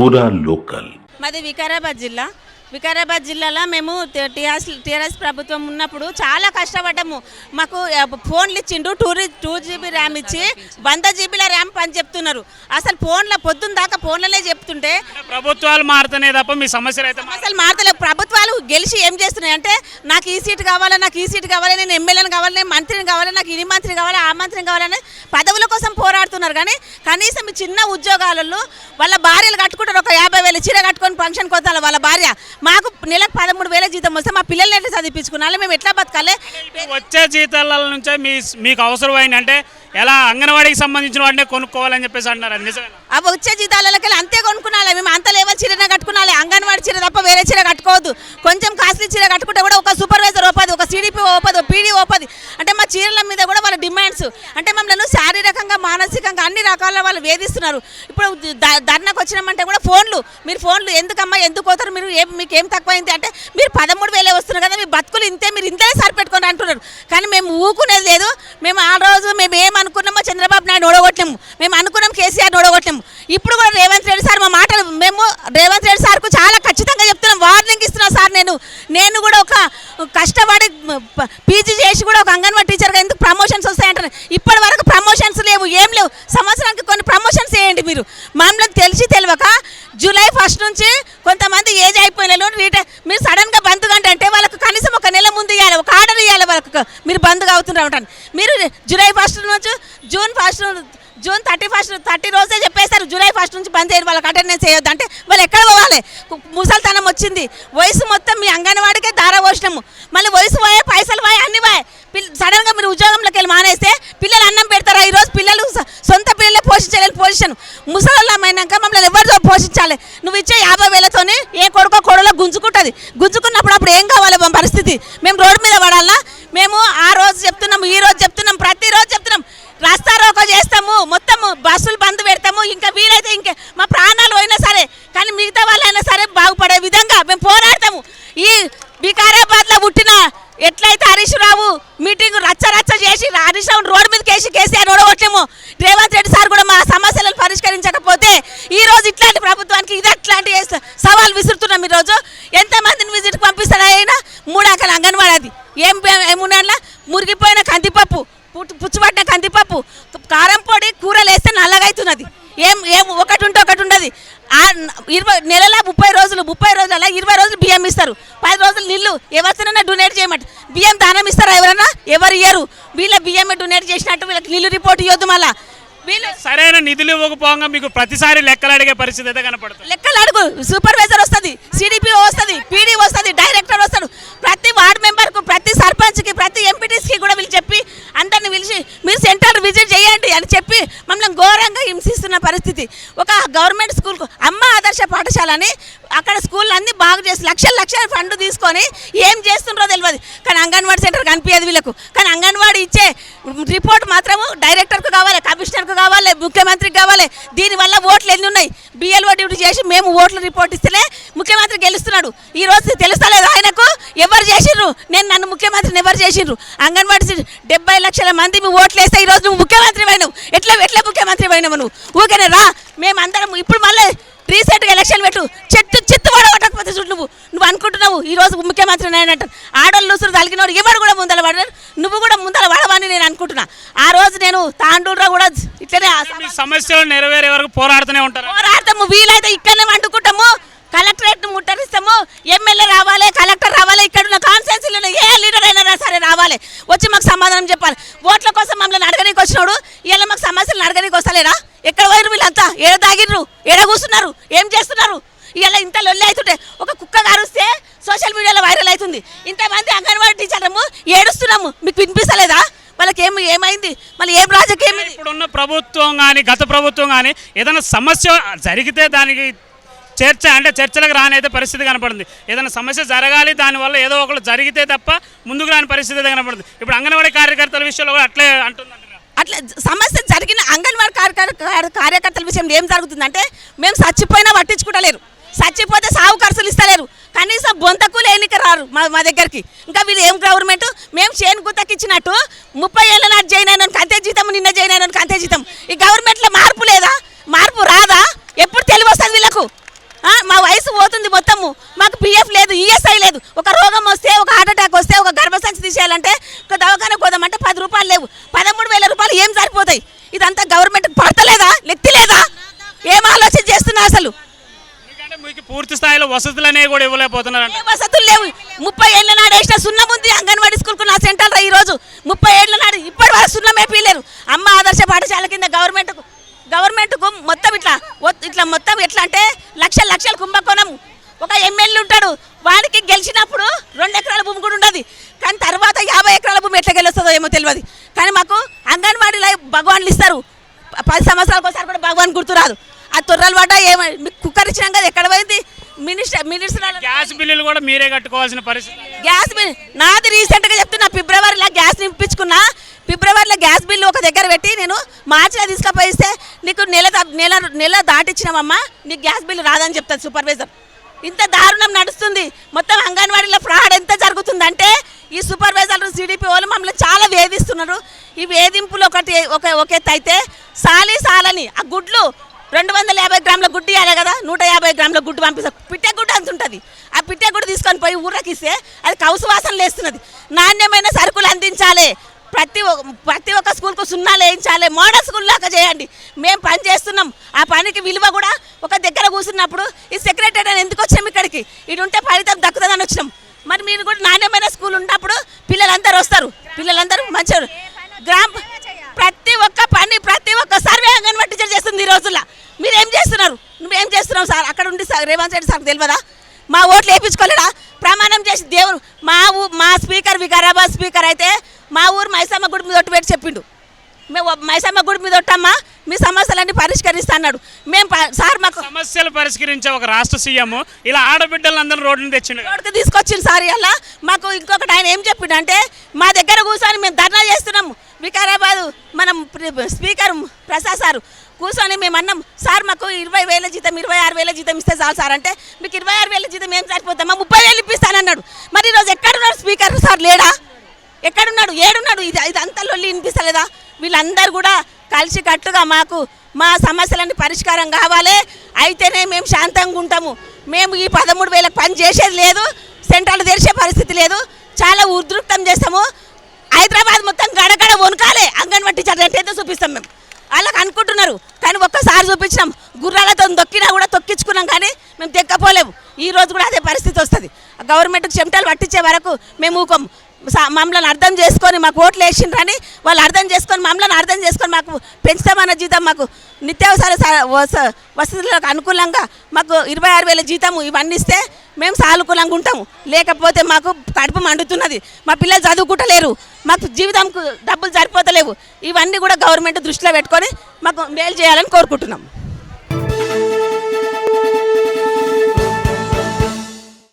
పూరా లోకల్. మాది వికారాబాద్ జిల్లాలో మేము టీఆర్ఎస్ ప్రభుత్వం ఉన్నప్పుడు చాలా కష్టపడ్డాము. మాకు ఫోన్లు ఇచ్చిండు 2 GB ర్యామ్ ఇచ్చి 100 GB ర్యామ్ పని చెప్తున్నారు. అసలు ఫోన్ల పొద్దున్న దాకా ఫోన్లనే చెప్తుంటే ప్రభుత్వాలు మారుతున్నాయి తప్ప మీ సమస్యలు అయితే అసలు మారతలేదు. ప్రభుత్వాలు గెలిచి ఏం చేస్తున్నాయి అంటే నాకు ఈ సీటు కావాలి, నాకు ఈ సీటు కావాలి, నేను ఎమ్మెల్యేని కావాలి, నేను మంత్రిని కావాలి, నాకు ఈ మంత్రి కావాలి, ఆ మంత్రిని కావాలని పదవుల కోసం పోరాడుతున్నారు. కానీ కనీసం ఈ చిన్న ఉద్యోగాలలో వాళ్ళ భార్యలు కట్టుకుంటారు. ఒక 50,000 చీర కట్టుకొని ఫంక్షన్ కోతారు వాళ్ళ భార్య. మాకు నెలకు 13,000 జీతం వస్తే మా పిల్లల్ని ఎట్లా చదివించుకున్నాలి, మేము ఎట్లా బతకాలి? వచ్చే జీతాల నుంచే మీకు అవసరమైన అంటే ఎలా అంగన్వాడీకి సంబంధించిన వాటినే కొనుక్కోవాలని చెప్పేసి అంటున్నారు. నిజమేనా? అవి వచ్చే జీతాలకి అంతే కొనుక్కున్నాలి. మేము అంత లేవల్ చీరనే కట్టుకున్నాలి. అంగన్వాడీ చీర తప్ప వేరే చీర కట్టుకోవద్దు. కొంచెం కాస్ట్లీ చీర కట్టుకుంటే కూడా ఒక సూపర్వైజర్ ఓపది, ఒక CDP ఓపది, ఒక PD ఓపది. అంటే మా చీరల మీద కూడా వాళ్ళ డిమాండ్స్ అంటే మమ్మల్ని శారీరకంగా మానసికంగా అన్ని రకాల వాళ్ళు వేధిస్తున్నారు. ఇప్పుడు ధర్నాకు వచ్చినామంటే కూడా మీరు ఫోన్లు ఎందుకమ్మా ఎందుకు పోతారు, మీరు మీకు ఏం తక్కువైంది అంటే మీరు 13,000 వస్తున్నారు కదా, మీ బతుకులు ఇంతే, మీరు ఇంతనే సరిపెట్టుకొని అంటున్నారు. కానీ మేము ఊకునేది లేదు. మేము ఆ రోజు మేము ఏమనుకున్నామో చంద్రబాబు నాయుడు ఓడగొట్టాము, మేము అనుకున్నాం కేసీఆర్ ఓడగొట్టాము. ఇప్పుడు కూడా రేవంత్ రెడ్డి సార్ మా మాటలు మేము రేవంత్ రెడ్డి సార్కు చాలా ఖచ్చితంగా చెప్తున్నాం, వార్నింగ్ ఇస్తున్నాం సార్. నేను కూడా ఒక కష్టపడి PG చేసి కూడా ఒక అంగన్వాడీ టీచర్గా ఎందుకు ప్రమోషన్స్ వస్తాయంటారు. ఇప్పటి వరకు ప్రమోషన్స్ లేవు, ఏం లేవు. సంవత్సరానికి కొన్ని ప్రమోషన్స్ చేయండి. మీరు మమ్మల్ని తెలియక జూలై 1 నుంచి కొంతమంది ఏజ్ అయిపోయిన మీరు సడన్గా బంద్ అంటే వాళ్ళకు కనీసం ఒక నెల ముందు ఇవ్వాలి, ఒక ఆర్డర్ ఇవ్వాలి వాళ్ళకు. మీరు బంద్గా అవుతున్నారు. మీరు జూలై 1 నుంచి జూన్ 30 రోజే చెప్పేస్తారు జూలై 1 నుంచి బంద్ చేయాలి, వాళ్ళకి అటెండెన్స్ చేయొద్దు అంటే వాళ్ళు ఎక్కడ పోవాలి? ముసలితనం వచ్చింది, వయసు మొత్తం మీ అంగన్వాడికే దార పోసినాము, మళ్ళీ వయసు పోయే పైసలు పోయే అన్ని పోయే. సడన్గా మీరు ఉద్యోగంలోకి వెళ్ళి మానేస్తే పిల్లలు అన్నం పెడతారా? ఈరోజు పిల్లలు సొంత పిల్లలే పోషించలేని పొజిషన్. ముసలమైనాక మమ్మల్ని ఎవరితో పోషించాలి? నువ్వు ఇచ్చే 50,000తోని ఏ కొడులో గుంజుకుంటుంది. గుంజుకున్నప్పుడు అప్పుడు ఏం కావాలి మా పరిస్థితి? మేము రోడ్డు మీద పడాలా? మేము ఆ రోజు చెప్తున్నాము, ఈ రోజు చెప్తున్నాం, ప్రతిరోజు చెప్తున్నాం. రాస్తా రోకో చేస్తాము, మొత్తం బస్సులు బంద్ పెడతాము, ఇంకా వీలైతే ఇంకా మా ప్రాణాలు పోయినా సరే కానీ మిగతా వాళ్ళైనా సరే బాగుపడే విధంగా మేము పోరాడతాము. ఈ వికారాబాద్లో పుట్టిన ఎట్లయితే హరీష్ రావు మీటింగ్ రచ్చ చేసి హరీష్ రావు రోడ్డు మీద కేసీఆర్ ఓడగొట్టాము, రేవంత్ రెడ్డి సార్ కూడా మా సమస్యలను పరిష్కరించకపోతే ఈ రోజు ఇట్లాంటి ప్రభుత్వానికి ఇది అట్లాంటి సవాల్ విసురుతున్నాం. ఈరోజు ఎంతమందిని విజిట్కి పంపిస్తాడు ఆయన? 3 అకల అంగన్వాడీ అది ఏమున్నా మురిగిపోయిన కందిపప్పు, పుచ్చుపట్టిన కందిపప్పు, కారం పొడి, కూరలు వేస్తే నల్లగైతున్నది. ఏం ఒకటి ఉంటే ఒకటి ఉండదు. 20 నెలల 30 రోజులు 20 రోజులు బియ్యం ఇస్తారు, 10 రోజులు నీళ్ళు. ఎవరినైనా డొనేట్ చేయమంట బియ్యం దానం ఇస్తారా? ఎవరన్నా ఎవరు ఇయ్యరు. వీళ్ళ బియ్యం డొనేట్ చేసినట్టు వీళ్ళకి నీళ్ళు రిపోర్ట్ ఇవ్వద్దు. మళ్ళీ సరైన నిధులు ఇవ్వకపోగా మీకు ప్రతిసారి లెక్కలు అడిగే పరిస్థితి అయితే కనపడుతుంది. లెక్కలు అడుగు, సూపర్వైజర్ వస్తుంది, CDP వస్తుంది, PD వస్తుంది, డైరెక్టర్ వస్తాడు. ప్రతి వార్డు మెంబర్కు, ప్రతి సర్పంచ్కి, ప్రతి ఎంపీటీస్కి కూడా వీళ్ళు చెప్పి అందరిని పిలిచి మీరు సెంటర్ విజిట్ చేయండి అని చెప్పి మమ్మల్ని ఘోరంగా హింసిస్తున్న పరిస్థితి. ఒక గవర్నమెంట్ స్కూల్కు అమ్మ ఆదర్శ పాఠశాల అని అక్కడ స్కూల్ అన్ని బాగు చేసి లక్షల ఫండ్ తీసుకొని ఏం చేస్తుండ్రో తెలియదు. కానీ అంగన్వాడీ సెంటర్ కనిపించదు వీళ్ళకు. కానీ అంగన్వాడీ ఇచ్చే రిపోర్ట్ మాత్రము డైరెక్టర్కు కావాలి, కమిషనర్కు కావాలి, ముఖ్యమంత్రికి కావాలి. దీనివల్ల ఓట్లు ఎన్ని ఉన్నాయి? BLO డ్యూటీ చేసి మేము ఓట్లు రిపోర్ట్ ఇస్తేనే ముఖ్యమంత్రి గెలుస్తున్నాడు. ఈ రోజు తెలుస్తలేదు ఆయనకు ఎవరు చేసిండ్రు, నన్ను ముఖ్యమంత్రిని ఎవరు చేసిండ్రు? అంగన్వాడీ 70 లక్షల మంది మీ ఓట్లు వేస్తే ఈరోజు నువ్వు ముఖ్యమంత్రి అయినావు. ఎట్లా ముఖ్యమంత్రి అయినావు నువ్వు? ఊకేనే రా. మేమందరం ఇప్పుడు మళ్ళీ రీసెంట్గా ఎలక్షన్ పెట్టు, చిత్తు పడగొట్టకపోతే చూడు నువ్వు అనుకుంటున్నావు ఈరోజు ముఖ్యమంత్రి అయినట్టు. ఆడోళ్ళు లూసురు తలిగినోడు ఎవరు కూడా ముందర పడరు, నువ్వు కూడా ముందర పడవని నేను అనుకుంటున్నా. ఆ రోజు నేను తాండూరులో కూడా ఇట్లనే సమస్యలు నెరవేరే వరకు పోరాడతాము. వీలైతే ఇక్కడనే వండుకుంటాము, కలెక్టరేట్ ముట్టరిస్తాము, ఎమ్మెల్యే రావాలి, కలెక్టర్ రావాలి, ఇక్కడ ఉన్న కాన్స్టిట్యున్సీలో ఏ లీడర్ అయినా సరే రావాలి, వచ్చి మాకు సమాధానం చెప్పాలి. ఓట్ల కోసం మమ్మల్ని అడగనీకి వచ్చినాడు, ఇలా మాకు సమస్యలు అడగనీకి వస్తలేరా? ఎక్కడ పోయారు వీళ్ళంతా? ఏడ తాగిర్రు, ఏడ కూర్చున్నారు, ఏం చేస్తున్నారు? ఇలా ఇంత లొల్లి అవుతుంటే ఒక కుక్క గారుస్తే సోషల్ మీడియాలో వైరల్ అవుతుంది. ఇంతమంది అంగన్వాడీ టీచర్లము ఏడుస్తున్నాము, మీకు వినిపిస్తలేదా? వాళ్ళకి ఏమైంది? మళ్ళీ ఏం రాజకీయం? ఇప్పుడున్న ప్రభుత్వం కానీ గత ప్రభుత్వం కానీ ఏదైనా సమస్య జరిగితే దానికి చర్చలకు రానైతే పరిస్థితి కనపడుతుంది. ఏదైనా సమస్య జరగాలి, దానివల్ల ఏదో ఒకటి జరిగితే తప్ప ముందుకు రాని పరిస్థితి అయితే కనపడుతుంది. ఇప్పుడు అంగన్వాడీ కార్యకర్తల విషయంలో కూడా అట్లే అంటుంది. అట్లా సమస్య జరిగిన అంగన్వాడీ కార్యకర్తల విషయంలో ఏం జరుగుతుందంటే మేము చచ్చిపోయినా పట్టించుకుంటలేరు, చచ్చిపోతే సాగు ఖర్చులు ఇస్తలేరు, కనీసం బొంతకు లేనికి రారు మా దగ్గరికి. ఇంకా వీళ్ళు ఏం గవర్నమెంట్? మేము చేను గుత్తకి ఇచ్చినట్టు 30 ఏళ్ళ నాటి జాయిన్ అయినానికి అంతే జీతం, నిన్న జాయిన్ అయినానికి అంతే జీతం. ఈ గవర్నమెంట్లో మార్పు లేదా? మార్పు రాదా? ఎప్పుడు తెలివి వస్తుంది వీళ్ళకు? ఇదంతా గవర్నమెంట్ పడతలేదా, లెక్కలేదా? ఏం ఆలోచన చేస్తున్నా అసలు? ఎందుకంటే మీకు పూర్తి స్థాయిలో వసతులు అనేవి కూడా ఇవ్వలేకపోతున్నారంట. ఏ వసతులు లేవు. 30 ఏళ్ల నాడు వేసిన సున్నం ఉంది అంగన్వాడీ స్కూల్కు నా సెంటర్ ఈ రోజు 30 ఏళ్ల నాడు ఇప్పటి వరకు సున్నమే పీలేరు. అమ్మ ఆదర్శ పాఠశాల కింద గవర్నమెంట్కు మొత్తం ఇట్లా మొత్తం ఎట్లా అంటే లక్షల కుంభకోణం. ఒక ఎమ్మెల్యే ఉంటాడు, వాడికి గెలిచినప్పుడు 2 ఎకరాల భూమి కూడా ఉండదు, కానీ తర్వాత 50 ఎకరాల భూమి ఎట్లా గెలుస్తుందో ఏమో తెలియదు. కానీ మాకు అంగన్వాడీలో భగవాన్లు ఇస్తారు, 10 సంవత్సరాలకు ఒకసారి కూడా భగవాన్ గుర్తురాదు. ఆ తొర్రలు పడ్డా ఏమో కుక్కర్ ఇచ్చినాం కదా, ఎక్కడ పోయింది? మినిస్టర్ గ్యాస్ బిల్లులు కూడా మీరే కట్టుకోవాల్సిన పరిస్థితి. గ్యాస్ బిల్ నాది రీసెంట్గా చెప్తున్నా, ఫిబ్రవరిలో గ్యాస్ నింపించుకున్నా. ఫిబ్రవరిలో గ్యాస్ బిల్లు ఒక దగ్గర పెట్టి నేను మార్చిలో తీసుకుపోయిస్తే నీకు నెల దాటిచ్చినామమ్మా, నీకు గ్యాస్ బిల్లు రాదని చెప్తాను సూపర్వైజర్. ఇంత దారుణం నడుస్తుంది. మొత్తం అంగన్వాడీలో ఫ్రాడ్ ఎంత జరుగుతుందంటే ఈ సూపర్వైజర్లు సిడిపి వాళ్ళు మమ్మల్ని చాలా వేధిస్తున్నారు. ఈ వేధింపులు ఒక ఎత్తు అయితే సాలని ఆ గుడ్లు 250 గ్రాముల గుడ్డు ఇవ్వాలి కదా, 150 గ్రాముల గుడ్డు పంపిస్తారు. పిట్టె గుడ్డు అంత ఉంటుంది. ఆ పిట్టె గుడ్డు తీసుకొని పోయి ఊరకి ఇస్తే అది కౌసు వాసన లేస్తున్నది. నాణ్యమైన సరుకులు అందించాలి, ప్రతి ఒక్క స్కూల్కు సున్నాలు వేయించాలి, మోడల్ స్కూల్ లాగా చేయండి. మేము పని చేస్తున్నాం, ఆ పనికి విలువ కూడా ఒక దగ్గర కూర్చున్నప్పుడు ఈ సెక్రటరీ అని ఎందుకు వచ్చాం ఇక్కడికి, ఇటు ఉంటే ఫలితం దక్కుతుందని వచ్చినాం. మరి మీరు కూడా నాణ్యమైన స్కూల్ ఉన్నప్పుడు పిల్లలందరూ వస్తారు, పిల్లలందరూ మంచిగా ప్రతి ఒక్క సర్వే అంగన్వాడీ టీచర్ చేస్తుంది ఈ రోజుల్లో. మీరు ఏం చేస్తున్నారు? నువ్వేం చేస్తున్నావు సార్? అక్కడ ఉండి రేవంత్ రెడ్డి సార్ తెలియదా? మా ఓట్లు వేయించుకోలేడా? ప్రమాణం చేసి దేవుడు మా స్పీకర్ వికారాబాద్ స్పీకర్ అయితే మా ఊరు మైసమ్మ గుడి మీద ఒట్టు పెట్టి చెప్పిండు, మేము మైసమ్మ గుడి మీద ఒట్టమ్మా మీ సమస్యలన్నీ పరిష్కరిస్తా అన్నాడు. మేము సార్ మాకు సమస్యలు పరిష్కరించే ఒక రాష్ట్ర సీఎం ఇలా ఆడబిడ్డలందరూ రోడ్డుని తెచ్చిండు, రోడ్డుకి తీసుకొచ్చింది సార్. అలా మాకు ఇంకొకటి ఆయన ఏం చెప్పిండు అంటే, మా దగ్గర కూర్చొని మేము ధర్నా చేస్తున్నాము వికారాబాద్ మనం స్పీకర్ ప్రసాద్ సార్ కూర్చొని మేము అన్నాం, సార్ మాకు 20,000 జీతం 26,000 జీతం ఇస్తే చాలు సార్ అంటే, మీకు 26,000 జీతం ఏం సరిపోతామా 30,000 ఇప్పిస్తానన్నాడు. మరి ఈరోజు ఎక్కడున్నాడు స్పీకర్ సార్? లేడా? ఎక్కడున్నాడు? ఏడున్నాడు? ఇది అంతా లొల్లి వినిపిస్తలేదా? వీళ్ళందరూ కూడా కలిసి కట్టుగా మా సమస్యలన్నీ పరిష్కారం కావాలి, అయితేనే మేము శాంతంగా ఉంటాము. మేము ఈ 13,000 పని చేసేది లేదు, సెంటర్లు తెరిచే పరిస్థితి లేదు, చాలా ఉద్రిక్తం చేస్తాము. హైదరాబాద్ మొత్తం గడగడ వణుకాలే అంగన్వాడీ టీచర్లు అంటే చూపిస్తాం మేము. వాళ్ళకి అనుకుంటున్నారు, కానీ ఒక్కసారి చూపించినాం, గుర్రాలతో దొక్కినా కూడా తొక్కించుకున్నాం, కానీ మేము తెక్కపోలేము. ఈ రోజు కూడా అదే పరిస్థితి వస్తుంది. గవర్నమెంట్కి చెమటలు పట్టించే వరకు మేము ఊకం. మమ్మల్ని అర్థం చేసుకొని మాకు ఓట్లు వేసిండ్రని వాళ్ళు అర్థం చేసుకొని మమ్మల్ని అర్థం చేసుకొని మాకు పెంచుతామన్న జీతం, మాకు నిత్యావసర వసతులకు అనుకూలంగా మాకు 26,000 జీతము ఇవన్నీ ఇస్తే మేము సానుకూలంగా ఉంటాము. లేకపోతే మాకు కడుపు మండుతున్నది, మా పిల్లలు చదువుకుంటలేరు, మాకు జీవితంకు డబ్బులు సరిపోతలేవు. ఇవన్నీ కూడా గవర్నమెంట్ దృష్టిలో పెట్టుకొని మాకు మేలు చేయాలని కోరుకుంటున్నాం.